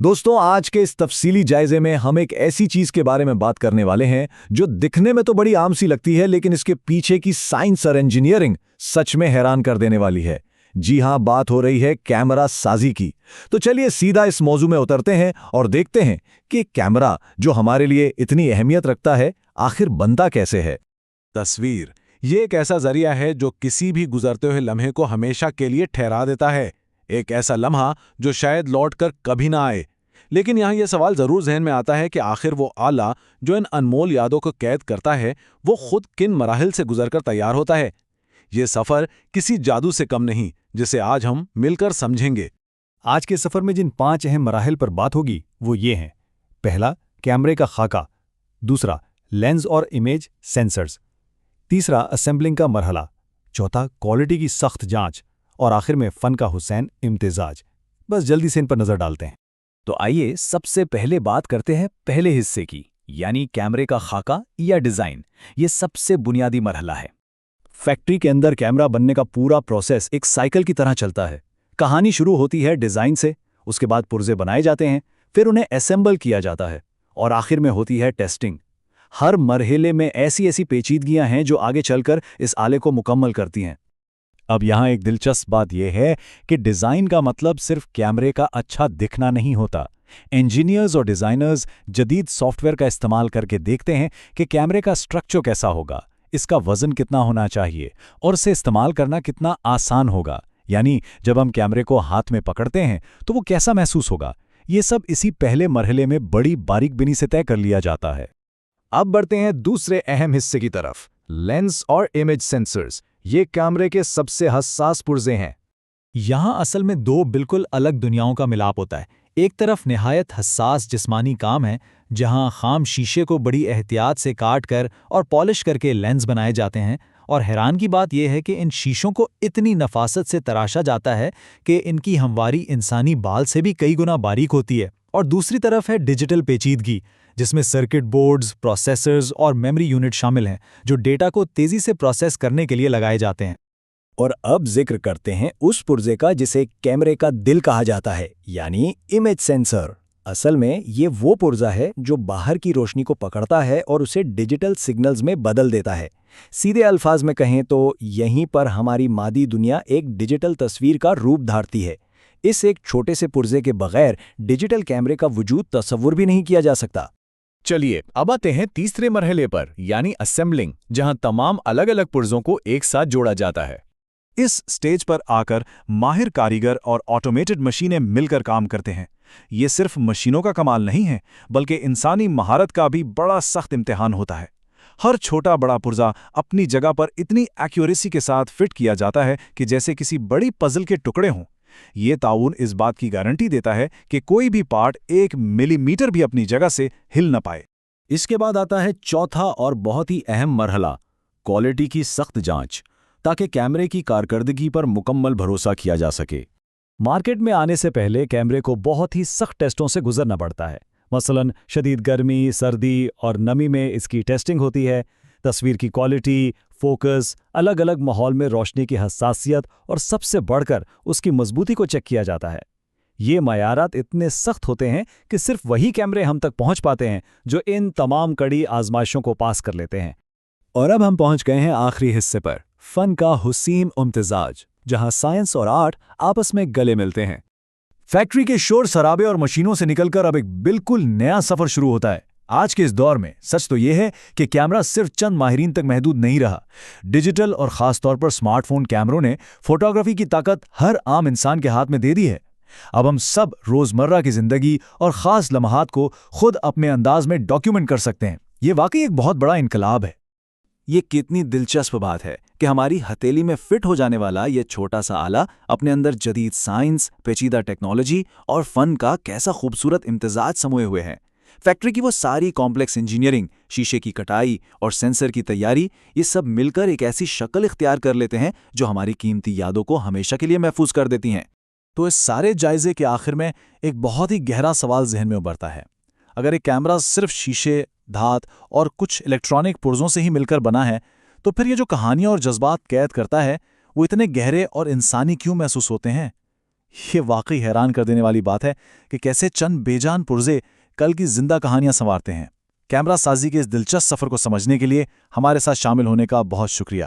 दोस्तों, आज के इस तफसीली जायजे में हम एक ऐसी चीज के बारे में बात करने वाले हैं जो दिखने में तो बड़ी आम सी लगती है, लेकिन इसके पीछे की साइंस और इंजीनियरिंग सच में हैरान कर देने वाली है। जी हां, बात हो रही है कैमरा साजी की। तो चलिए सीधा इस मौजू में उतरते हैं और देखते हैं कि कैमरा जो हमारे लिए इतनी अहमियत रखता है, आखिर बनता कैसे है। तस्वीर ये एक ऐसा जरिया है जो किसी भी गुजरते हुए लम्हे को हमेशा के लिए ठहरा देता है। एक ऐसा लम्हा जो शायद लौटकर कभी ना आए। लेकिन यहाँ यह सवाल जरूर जहन में आता है कि आखिर वो आला जो इन अनमोल यादों को कैद करता है, वो खुद किन मराहिल से गुजरकर तैयार होता है। ये सफर किसी जादू से कम नहीं, जिसे आज हम मिलकर समझेंगे। आज के सफर में जिन 5 अहम मराहिल पर बात होगी वो ये हैं। पहला, कैमरे का खाका। दूसरा, लेंस और इमेज सेंसर्स। तीसरा, असेंबलिंग का मरहला। चौथा, क्वालिटी की सख्त जांच। और आखिर में फन का हुसैन इम्तिजाज। बस जल्दी से इन पर नजर डालते हैं। तो आइए सबसे पहले बात करते हैं पहले हिस्से की, यानी कैमरे का खाका या डिजाइन। ये सबसे बुनियादी मरहला है। फैक्ट्री के अंदर कैमरा बनने का पूरा प्रोसेस एक साइकिल की तरह चलता है। कहानी शुरू होती है डिजाइन से, उसके बाद पुर्जे बनाए जाते हैं, फिर उन्हें असेंबल किया जाता है और आखिर में होती है टेस्टिंग। हर मरहले में ऐसी ऐसी पेचीदगियां हैं जो आगे चलकर इस आले को मुकम्मल करती हैं। अब यहाँ एक दिलचस्प बात यह है कि डिज़ाइन का मतलब सिर्फ कैमरे का अच्छा दिखना नहीं होता। इंजीनियर्स और डिज़ाइनर्स जदीद सॉफ्टवेयर का इस्तेमाल करके देखते हैं कि कैमरे का स्ट्रक्चर कैसा होगा, इसका वजन कितना होना चाहिए और उसे इस्तेमाल करना कितना आसान होगा। यानी जब हम कैमरे को हाथ में पकड़ते हैं तो वो कैसा महसूस होगा, ये सब इसी पहले मरहले में बड़ी बारीकबीनी से तय कर लिया जाता है। अब बढ़ते हैं दूसरे अहम हिस्से की तरफ, लेंस और इमेज सेंसर्स। ये कैमरे के सबसे हसास पुर्जे हैं। यहाँ असल में दो बिल्कुल अलग दुनियाओं का मिलाप होता है। एक तरफ निहायत हसास जिस्मानी काम है, जहाँ खाम शीशे को बड़ी एहतियात से काट कर और पॉलिश करके लेंस बनाए जाते हैं, और हैरान की बात यह है कि इन शीशों को इतनी नफासत से तराशा जाता है कि इनकी हमवारी इंसानी बाल से भी कई गुना बारीक होती है। और दूसरी तरफ है डिजिटल पेचीदगी, जिसमें सर्किट बोर्ड्स, प्रोसेसर्स और मेमोरी यूनिट शामिल हैं, जो डेटा को तेजी से प्रोसेस करने के लिए लगाए जाते हैं। और अब जिक्र करते हैं उस पुर्जे का जिसे कैमरे का दिल कहा जाता है, यानी इमेज सेंसर। असल में ये वो पुर्जा है जो बाहर की रोशनी को पकड़ता है और उसे डिजिटल सिग्नल्स में बदल देता है। सीधे अल्फाज में कहें तो यहीं पर हमारी मादी दुनिया एक डिजिटल तस्वीर का रूप धारती है। इस एक छोटे से पुर्जे के बगैर डिजिटल कैमरे का वजूद तस्वुर भी नहीं किया जा सकता। चलिए अब आते हैं तीसरे मरहले पर, यानी असेंबलिंग, जहां तमाम अलग अलग पुर्जों को एक साथ जोड़ा जाता है। इस स्टेज पर आकर माहिर कारीगर और ऑटोमेटेड मशीनें मिलकर काम करते हैं। ये सिर्फ मशीनों का कमाल नहीं है, बल्कि इंसानी महारत का भी बड़ा सख्त इम्तिहान होता है। हर छोटा बड़ा पुर्जा अपनी जगह पर इतनी एक्यूरेसी के साथ फिट किया जाता है कि जैसे किसी बड़ी पजल के टुकड़े हों। ये ताउन इस बात की गारंटी देता है कि कोई भी पार्ट 1 मिलीमीटर भी अपनी जगह से हिल न पाए। इसके बाद आता है चौथा और बहुत ही अहम मरहला, क्वालिटी की सख्त जांच, ताकि कैमरे की कारकर्दगी पर मुकम्मल भरोसा किया जा सके। मार्केट में आने से पहले कैमरे को बहुत ही सख्त टेस्टों से गुजरना पड़ता है। मसलन शदीद गर्मी, सर्दी और नमी में इसकी टेस्टिंग होती है। तस्वीर की क्वालिटी, फोकस, अलग अलग माहौल में रोशनी की हसासियत और सबसे बढ़कर उसकी मजबूती को चेक किया जाता है। ये मयारात इतने सख्त होते हैं कि सिर्फ वही कैमरे हम तक पहुंच पाते हैं जो इन तमाम कड़ी आजमाइशों को पास कर लेते हैं। और अब हम पहुंच गए हैं आखिरी हिस्से पर, फन का हुसैन इम्तिजाज, जहां साइंस और आर्ट आपस में गले मिलते हैं। फैक्ट्री के शोर शराबे और मशीनों से निकलकर अब एक बिल्कुल नया सफर शुरू होता है। आज के इस दौर में सच तो यह है कि कैमरा सिर्फ चंद माहिरीन तक महदूद नहीं रहा। डिजिटल और खास तौर पर स्मार्टफोन कैमरों ने फोटोग्राफी की ताकत हर आम इंसान के हाथ में दे दी है। अब हम सब रोजमर्रा की जिंदगी और खास लम्हात को खुद अपने अंदाज में डॉक्यूमेंट कर सकते हैं। ये वाकई एक बहुत बड़ा इनकलाब है। ये कितनी दिलचस्प बात है कि हमारी हथेली में फिट हो जाने वाला ये छोटा सा आला अपने अंदर जदीद साइंस, पेचीदा टेक्नोलॉजी और फन का कैसा खूबसूरत इम्तिजाज समोए हुए हैं। फैक्ट्री की वो सारी कॉम्प्लेक्स इंजीनियरिंग, शीशे की कटाई और सेंसर की तैयारी, ये सब मिलकर एक ऐसी शक्ल इख्तियार कर लेते हैं जो हमारी कीमती यादों को हमेशा के लिए महफूज कर देती हैं। तो इस सारे जायजे के आखिर में एक बहुत ही गहरा सवाल जहन में उभरता है। अगर एक कैमरा सिर्फ शीशे, धात और कुछ इलेक्ट्रॉनिक पुर्जों से ही मिलकर बना है, तो फिर ये जो कहानियां और जज्बात कैद करता है, वो इतने गहरे और इंसानी क्यों महसूस होते हैं? یہ واقعی حیران کر دینے والی بات ہے کہ کیسے چند بے جان پرزے کل کی زندہ کہانیاں سنوارتے ہیں۔ کیمرہ سازی کے اس دلچسپ سفر کو سمجھنے کے لیے ہمارے ساتھ شامل ہونے کا بہت شکریہ۔